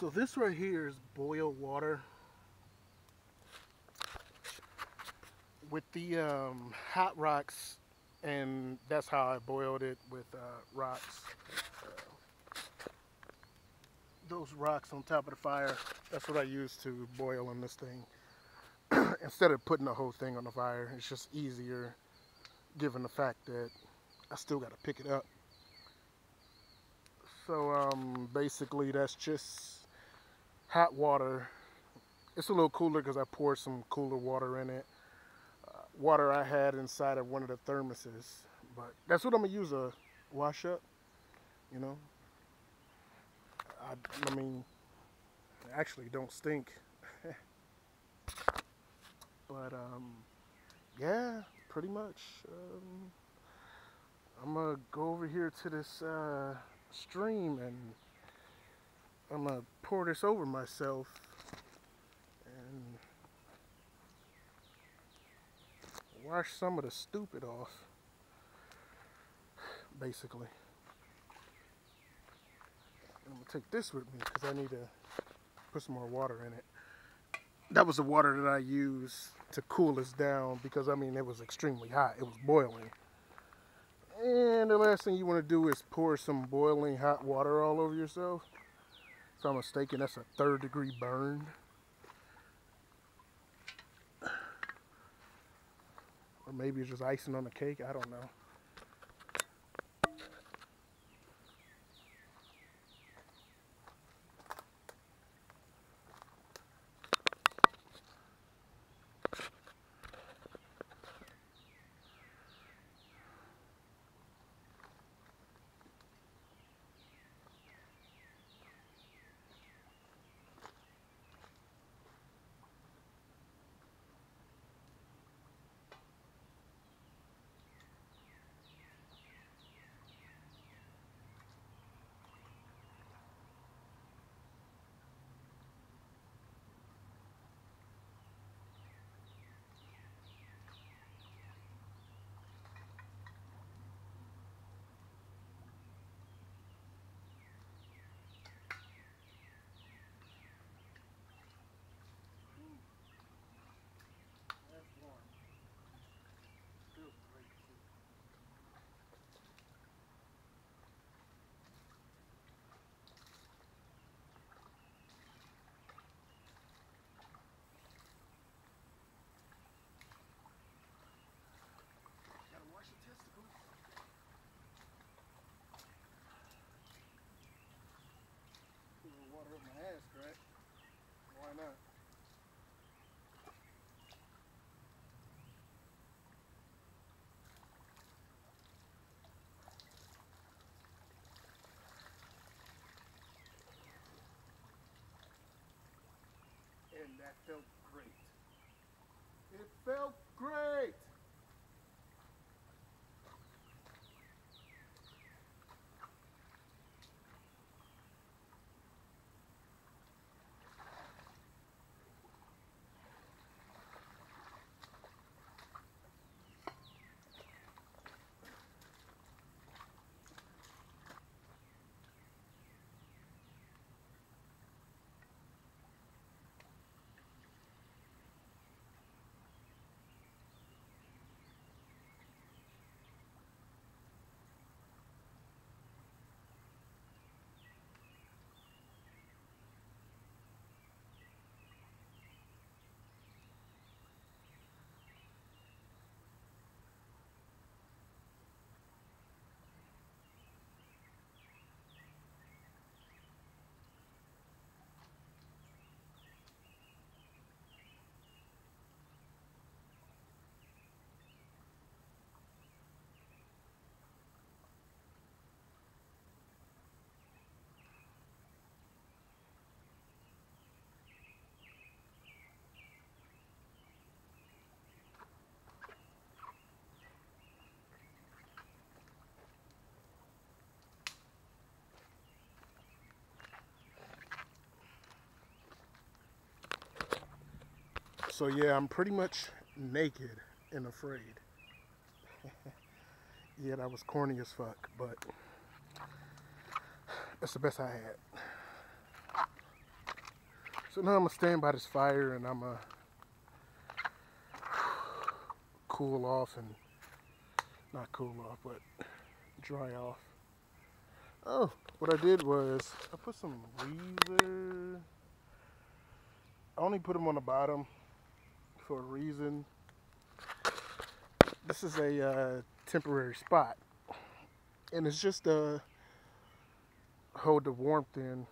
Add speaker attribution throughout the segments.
Speaker 1: So this right here is boiled water with the hot rocks, and that's how I boiled it with rocks. Those rocks on top of the fire, that's what I use to boil on this thing. Instead of putting the whole thing on the fire, it's just easier given the fact that I still got to pick it up. So basically that's just hot water. It's a little cooler because I poured some cooler water in it. Water I had inside of one of the thermoses. But that's what I'm going to use a wash up, you know. I mean, actually don't stink. But yeah, pretty much. I'm gonna go over here to this stream and I'm gonna pour this over myself and wash some of the stupid off, basically. And I'm gonna take this with me because I need to put some more water in it. That was the water that I used to cool this down because I mean it was extremely hot. It was boiling. And the last thing you want to do is pour some boiling hot water all over yourself. If I'm mistaken, that's a 3rd-degree burn. Or maybe it's just icing on the cake. I don't know. Water up my ass crack. Why not? And that felt great. It felt great. So yeah, I'm pretty much naked and afraid. Yeah, that was corny as fuck, but that's the best I had. So now I'm gonna stand by this fire and I'm gonna cool off and not cool off, but dry off. Oh, what I did was I put some Weezer. I only put them on the bottom for a reason. This is a temporary spot, and it's just to hold the warmth in.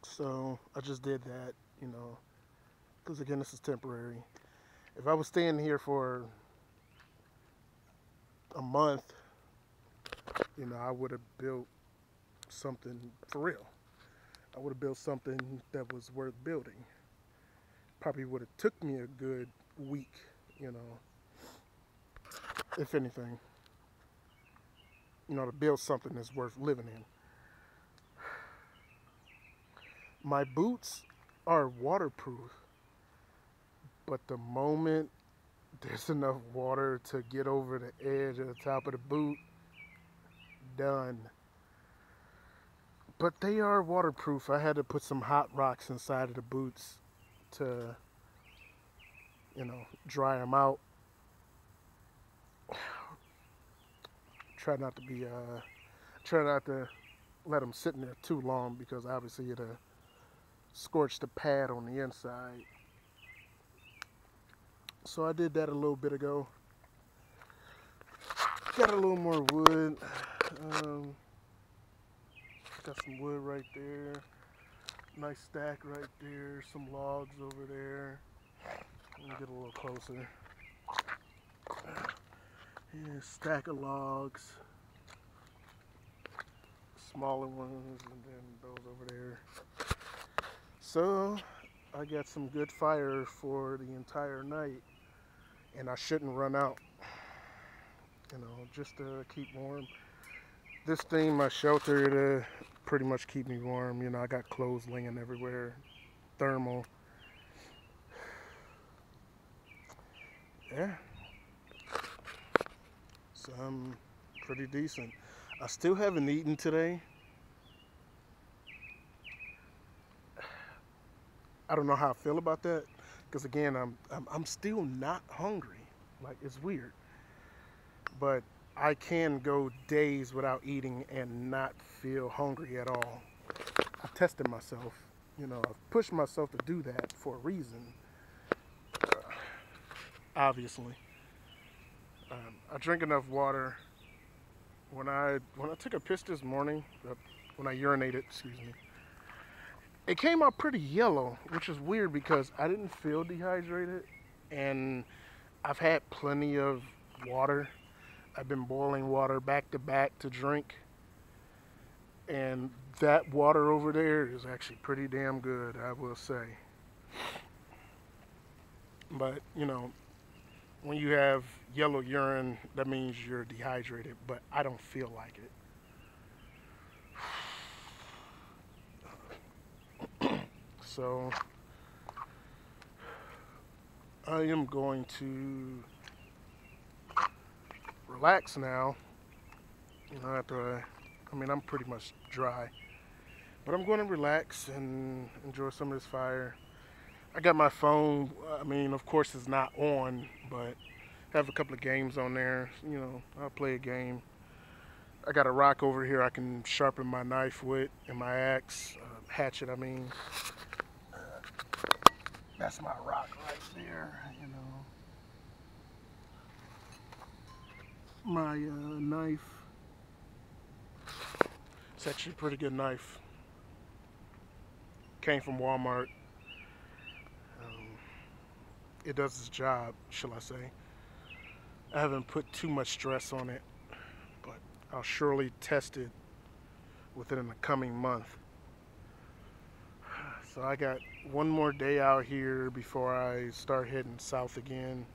Speaker 1: So I just did that, you know, because again, this is temporary. If I was staying here for a month, you know, I would have built something for real. I would have built something that was worth building. Probably would have took me a good week, you know, if anything, you know, to build something that's worth living in. My boots are waterproof, but the moment there's enough water to get over the edge of the top of the boot, done. But they are waterproof. I had to put some hot rocks inside of the boots to, you know, dry them out. Try not to let them sit in there too long because obviously it'll scorch the pad on the inside. So I did that a little bit ago. Got a little more wood. Got some wood right there. Nice stack right there. Some logs over there. Let me get a little closer. Yeah, stack of logs. Smaller ones and then those over there. So I got some good fire for the entire night, and I shouldn't run out, you know, just to keep warm. This thing, my shelter, to pretty much keep me warm. You know, I got clothes laying everywhere, thermal. Yeah, so I'm pretty decent. I still haven't eaten today. I don't know how I feel about that, because again, I'm still not hungry. Like, it's weird, but I can go days without eating and not feel hungry at all. I tested myself, you know, I've pushed myself to do that for a reason. Obviously, I drink enough water. When I took a piss this morning, when I urinated, excuse me, it came out pretty yellow, which is weird because I didn't feel dehydrated, and I've had plenty of water. I've been boiling water back to back to drink, and that water over there is actually pretty damn good, I will say. But, you know, when you have yellow urine, that means you're dehydrated, but I don't feel like it. So I am going to relax now. You know, after I mean, I'm pretty much dry, but I'm going to relax and enjoy some of this fire. I got my phone. I mean, of course, it's not on, but I have a couple of games on there. You know, I'll play a game. I got a rock over here I can sharpen my knife with, and my axe, hatchet, I mean. That's my rock right there, you know. My knife. It's actually a pretty good knife. Came from Walmart. It does its job, shall I say. I haven't put too much stress on it, but I'll surely test it within the coming month. So I got one more day out here before I start heading south again.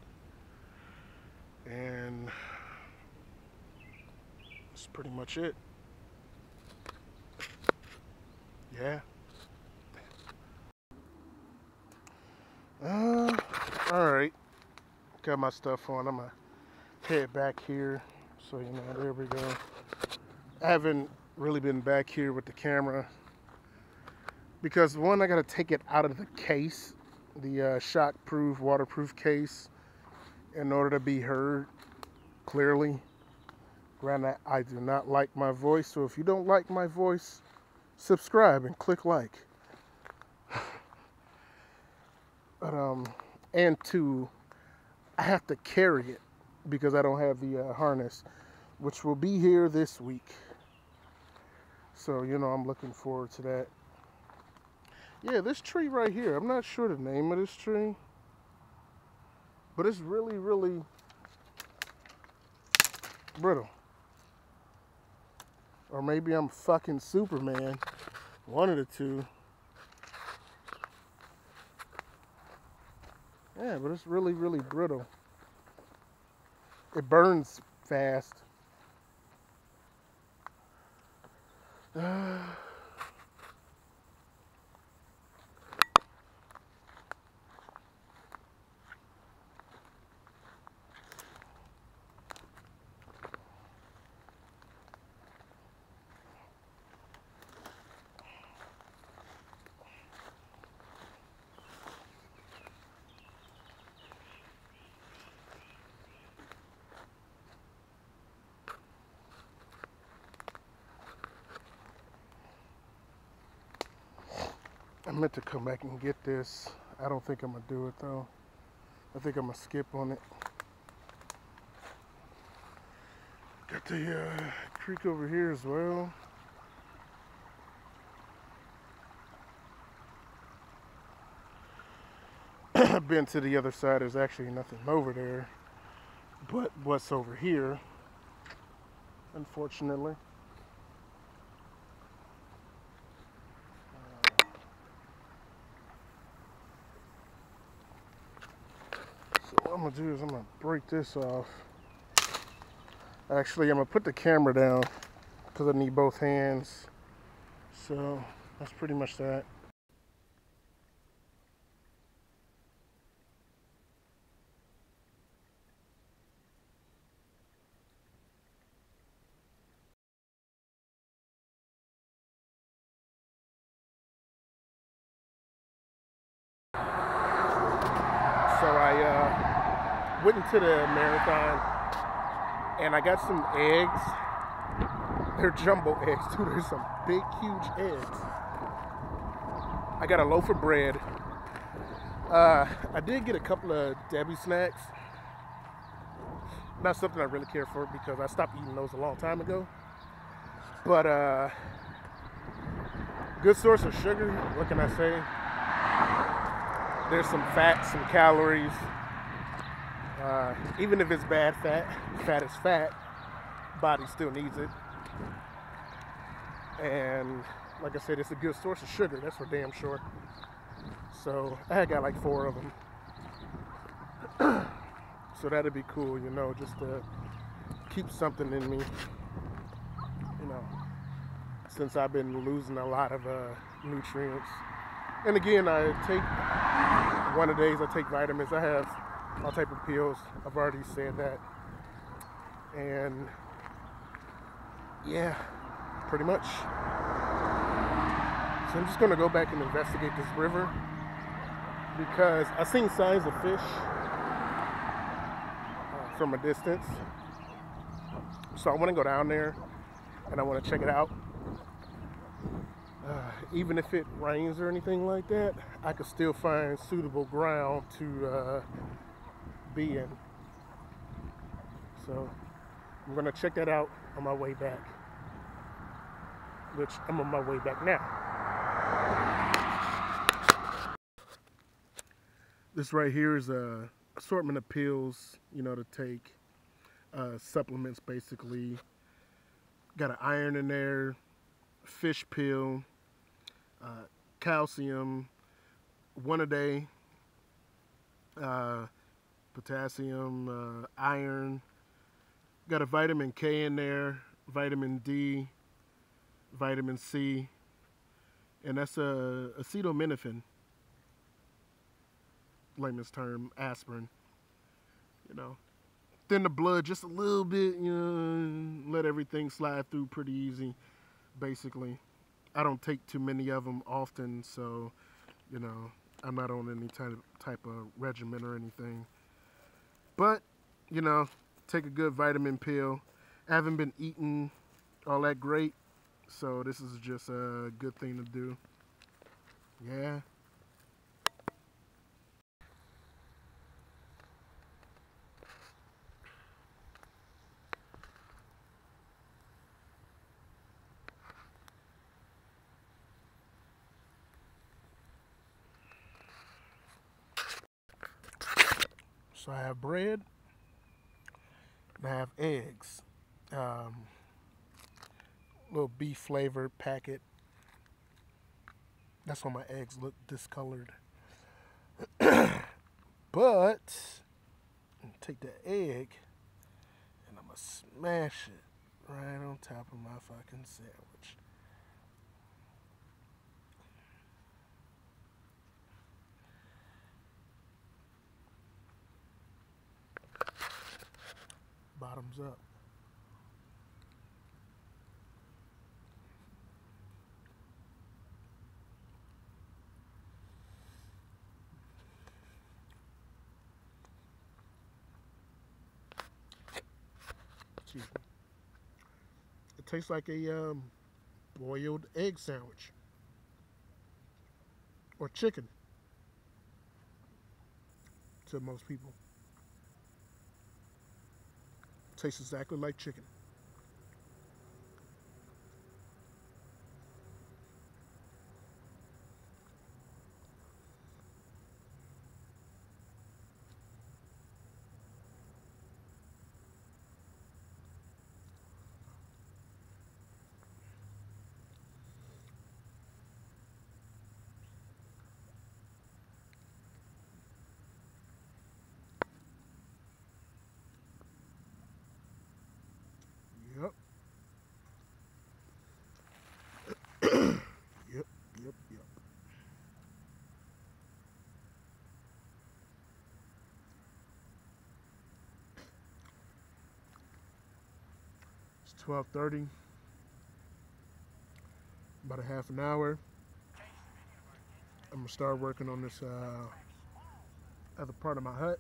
Speaker 1: And that's pretty much it. Yeah. Alright. Got my stuff on. I'm gonna head back here. So, you know, there we go. I haven't really been back here with the camera. because one, I got to take it out of the case, the shock-proof, waterproof case, in order to be heard clearly. Granted, I do not like my voice, so if you don't like my voice, subscribe and click like. But and two, I have to carry it because I don't have the harness, which will be here this week. So, you know, I'm looking forward to that. Yeah, this tree right here, I'm not sure the name of this tree, but it's really, really brittle. Or maybe I'm fucking Superman. One of the two. Yeah, but it's really, really brittle. It burns fast. I meant to come back and get this. I don't think I'm gonna do it though. I think I'm gonna skip on it. Got the creek over here as well. I've been to the other side. There's actually nothing over there, but what's over here, unfortunately. So what I'm gonna do is I'm gonna break this off. Actually, I'm gonna put the camera down because I need both hands. So that's pretty much that. So I went into the marathon and I got some eggs. They're jumbo eggs too. There's some big, huge eggs. I got a loaf of bread. I did get a couple of Debbie snacks. Not something I really care for because I stopped eating those a long time ago. But good source of sugar. What can I say? There's some fat, some calories. Even if it's bad fat, fat is fat. Body still needs it. And like I said, it's a good source of sugar. That's for damn sure. So I got like 4 of them. So that'd be cool, you know, just to keep something in me. You know, since I've been losing a lot of nutrients. And again, I take one of the days I take vitamins. I have all type of pills. I've already said that. And yeah, pretty much. So I'm just gonna go back and investigate this river because I've seen signs of fish from a distance. So I want to go down there and I want to check it out. Even if it rains or anything like that, I could still find suitable ground to be in. So I'm going to check that out on my way back, which I'm on my way back now. This right here is a assortment of pills, you know, to take, supplements basically. Got an iron in there, fish pill, calcium, 1 a day, potassium, iron. Got a vitamin K in there, vitamin D, vitamin C, and that's acetaminophen, layman's term, aspirin, you know. Thin the blood just a little bit, you know, let everything slide through pretty easy, basically. I don't take too many of them often, so you know, I'm not on any type of regimen or anything. But you know, take a good vitamin pill. I haven't been eating all that great, so this is just a good thing to do. Yeah. So I have bread and I have eggs. Little beef flavored packet. That's why my eggs look discolored. But take the egg and I'm gonna smash it right on top of my fucking sandwich. Bottoms up. Excuse me. It tastes like a boiled egg sandwich or chicken to most people. It tastes exactly like chicken. Yep. Yep. Yep. Yep. It's 12:30. About a half an hour. I'm gonna start working on this other part of my hut.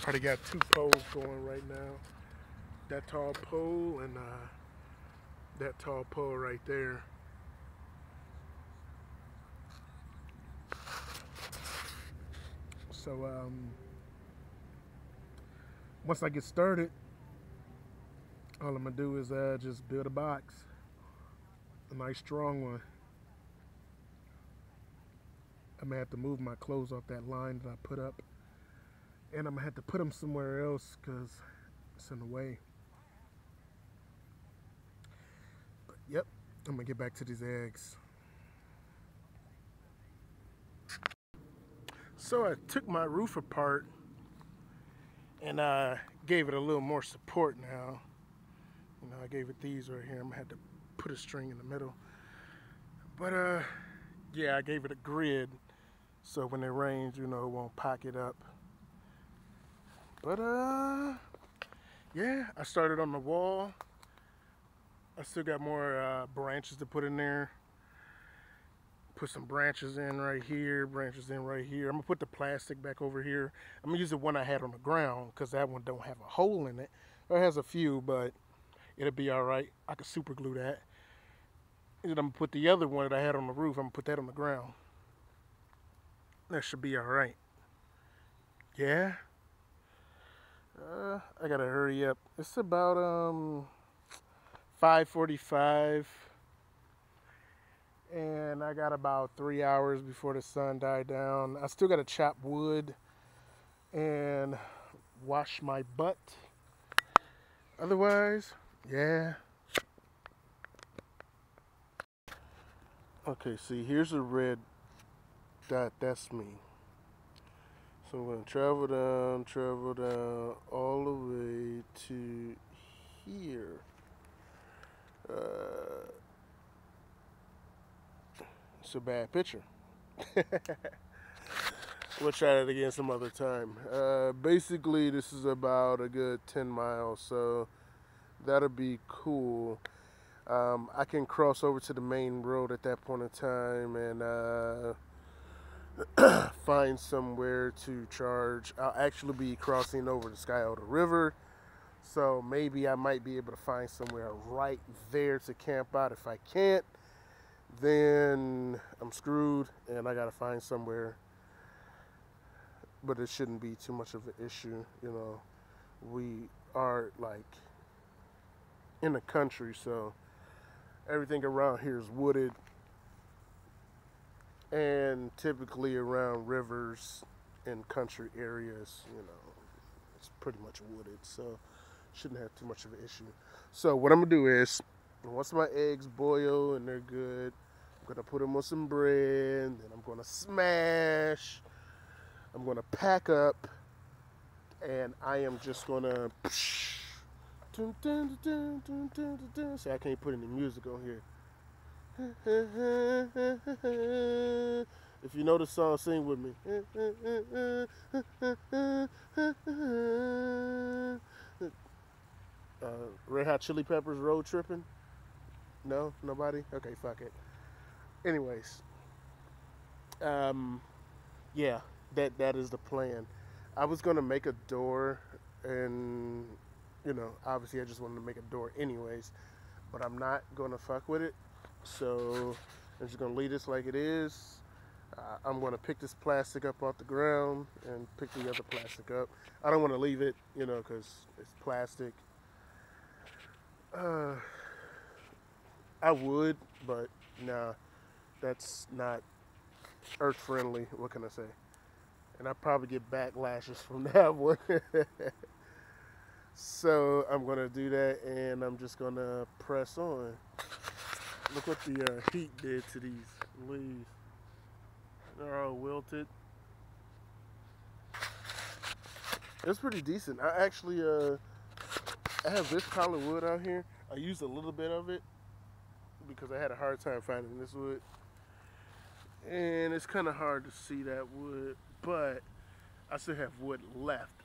Speaker 1: Already got two poles going right now. That tall pole and that tall pole right there. So once I get started, all I'm gonna do is just build a box, a nice strong one. I'm gonna have to move my clothes off that line that I put up, and I'm gonna have to put them somewhere else because it's in the way. But yep, I'm gonna get back to these eggs. So I took my roof apart and I gave it a little more support now. You know, I gave it these right here. I'm gonna have to put a string in the middle. But yeah, I gave it a grid so when it rains, you know, it won't pack it up. But yeah, I started on the wall. I still got more branches to put in there. Put some branches in right here, branches in right here. I'm gonna put the plastic back over here. I'm gonna use the one I had on the ground because that one don't have a hole in it. It has a few, but it'll be all right. I can super glue that. And then I'm gonna put the other one that I had on the roof. I'm gonna put that on the ground. That should be all right. Yeah. I gotta hurry up. It's about 5:45, and I got about 3 hours before the sun died down. I still gotta chop wood and wash my butt. Otherwise, yeah. Okay, see, here's a red dot. That's me. So I'm going to travel down all the way to here. It's a bad picture. We'll try that again some other time. Basically, this is about a good 10 miles. So That'll be cool. I can cross over to the main road at that point in time and find somewhere to charge. I'll actually be crossing over the Scioto River, so maybe I might be able to find somewhere right there to camp out. If I can't, then I'm screwed and I gotta find somewhere. But it shouldn't be too much of an issue, you know. We are like in the country, so everything around here is wooded, and typically around rivers and country areas, you know, it's pretty much wooded, so shouldn't have too much of an issue. So what I'm gonna do is, once my eggs boil and they're good, I'm gonna put them on some bread, then I'm gonna smash, I'm gonna pack up, and I am just gonna. See, I can't put any music on here. If you know the song, sing with me. Red Hot Chili Peppers, Road Tripping? No? Nobody? Okay, fuck it. Anyways, um, yeah, that is the plan. I was gonna make a door, and obviously I just wanted to make a door anyways, but I'm not gonna fuck with it. So I'm just gonna leave this like it is. I'm gonna pick this plastic up off the ground and pick the other plastic up. I don't want to leave it, because it's plastic. Uh, I would, but nah, that's not earth friendly. What can I say? And I probably get backlashes from that one. So I'm gonna do that, and I'm just gonna press on. Look what the heat did to these leaves. They're all wilted. It's pretty decent. I actually I have this color wood out here. I used a little bit of it because I had a hard time finding this wood, and it's kind of hard to see that wood, but I still have wood left.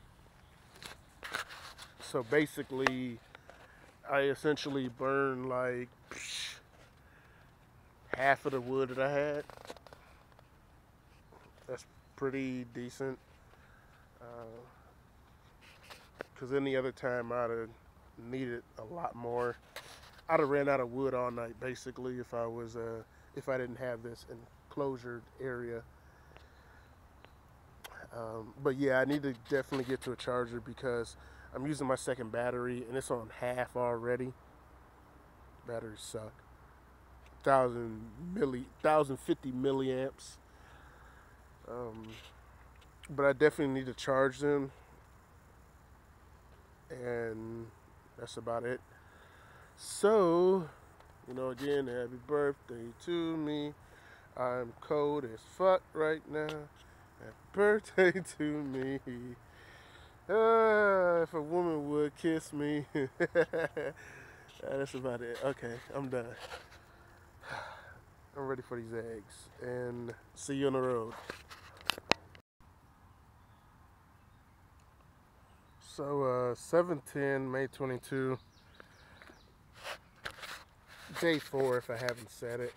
Speaker 1: So basically, I essentially burned like half of the wood that I had. That's pretty decent. Because any other time I'd have needed a lot more. I'd have ran out of wood all night basically if I didn't have this enclosure area. But yeah, I need to definitely get to a charger because I'm using my second battery and it's on half already. Batteries suck. 1050 milliamps. But I definitely need to charge them, and that's about it. So, again, happy birthday to me. I'm cold as fuck right now. Happy birthday to me. If a woman would kiss me. That's about it. Okay, I'm done. I'm ready for these eggs. And see you on the road. So, 7/10, May 22. Day 4, if I haven't said it.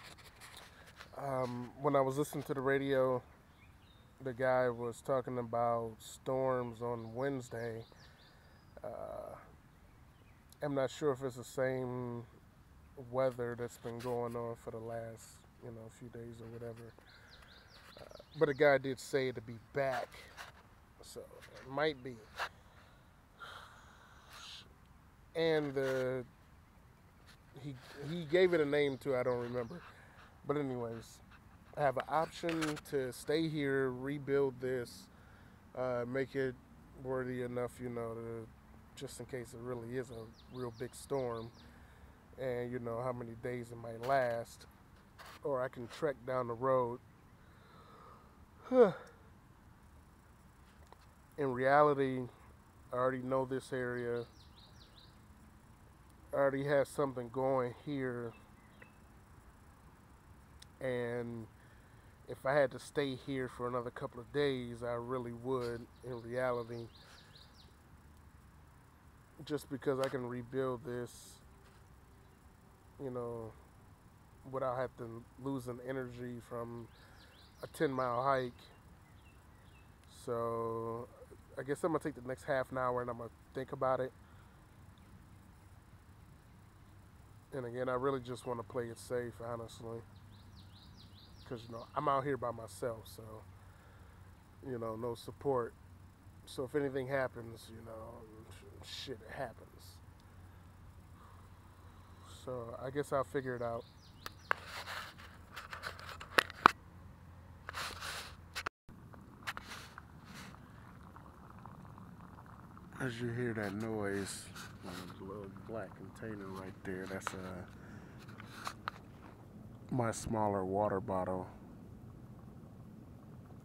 Speaker 1: When I was listening to the radio, the guy was talking about storms on Wednesday. I'm not sure if it's the same weather that's been going on for the last, few days or whatever. But the guy did say to be back, so it might be. And he gave it a name too. I don't remember. But anyways, I have an option to stay here, rebuild this, make it worthy enough, to just in case it really is a real big storm, and how many days it might last, or I can trek down the road. In reality, I already know this area. I already have something going here, and if I had to stay here for another couple of days, I really would. In reality, just because I can rebuild this, you know, without having to losing energy from a 10-mile hike. So I guess I'm gonna take the next half an hour and I'm gonna think about it. And again, I really just want to play it safe, honestly, because I'm out here by myself, so no support. So if anything happens, shit happens. So I guess I'll figure it out. As you hear that noise, a little black container right there, that's my smaller water bottle.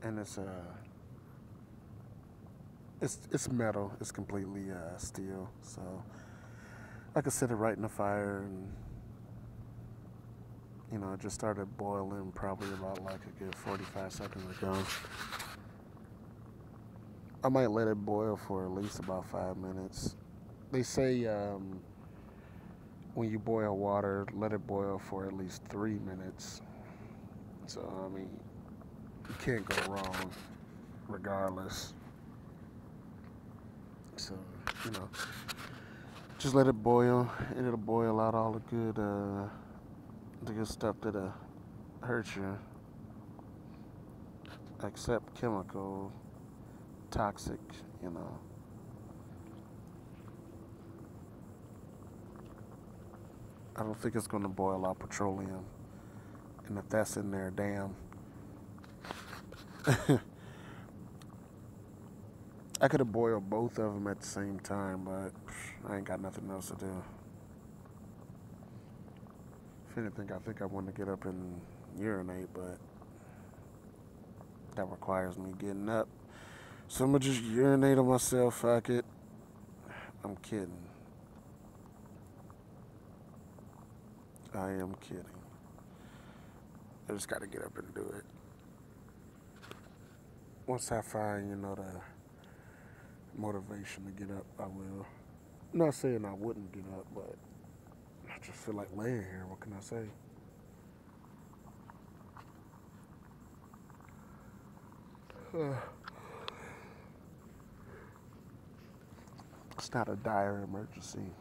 Speaker 1: And it's metal. It's completely steel. So I could set it right in the fire, and it just started boiling probably about like a good 45 seconds ago. I might let it boil for at least about 5 minutes. They say when you boil water, let it boil for at least 3 minutes. So I mean, you can't go wrong, regardless. So just let it boil, and it'll boil out all the good stuff that'll hurt you, except chemical, toxic. I don't think it's going to boil out petroleum, and if that's in there, damn. I could have boiled both of them at the same time, but I ain't got nothing else to do. If anything, I think I want to get up and urinate, but that requires me getting up. So I'm going to just urinate on myself, fuck it. I'm kidding. I am kidding. I just got to get up and do it. Once I find, the motivation to get up, I will. I'm not saying I wouldn't get up, but I just feel like laying here. What can I say? It's not a dire emergency.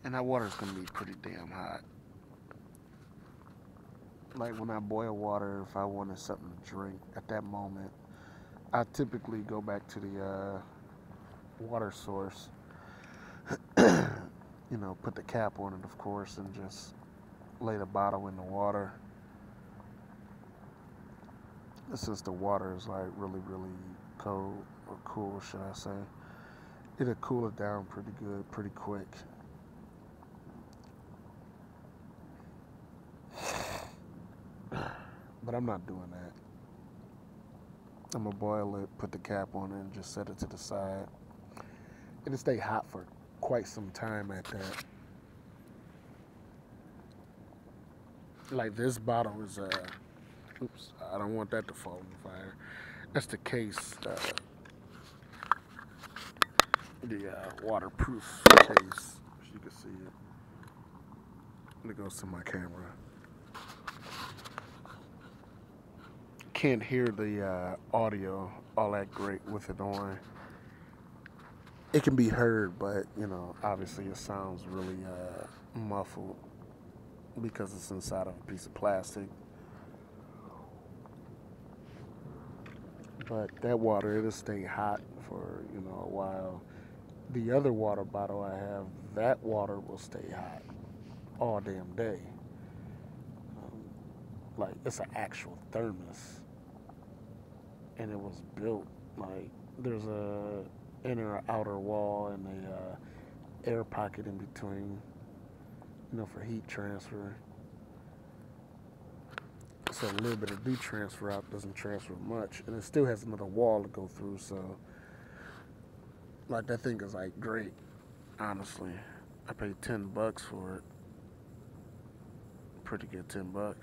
Speaker 1: And that water's gonna be pretty damn hot. Like when I boil water, if I wanted something to drink at that moment, I typically go back to the water source. Put the cap on it, of course, and just lay the bottle in the water. Since the water is like really, really cold or cool, should I say, it'll cool it down pretty good, pretty quick. But I'm not doing that. I'm gonna boil it, put the cap on it, and just set it to the side. It'll stay hot for quite some time at that. Like this bottle is oops, I don't want that to fall in the fire. That's the case, the waterproof case, if you can see it. It goes to my camera. Can't hear the audio all that great with it on. It can be heard, but obviously it sounds really muffled because it's inside of a piece of plastic. But that water, it'll stay hot for a while. The other water bottle I have, that water will stay hot all damn day. Like it's an actual thermos, and it was built like there's a inner or outer wall and a air pocket in between, for heat transfer. So a little bit of heat transfer out doesn't transfer much, and it still has another wall to go through. So, like that thing is like great, honestly. I paid $10 for it. pretty good $10.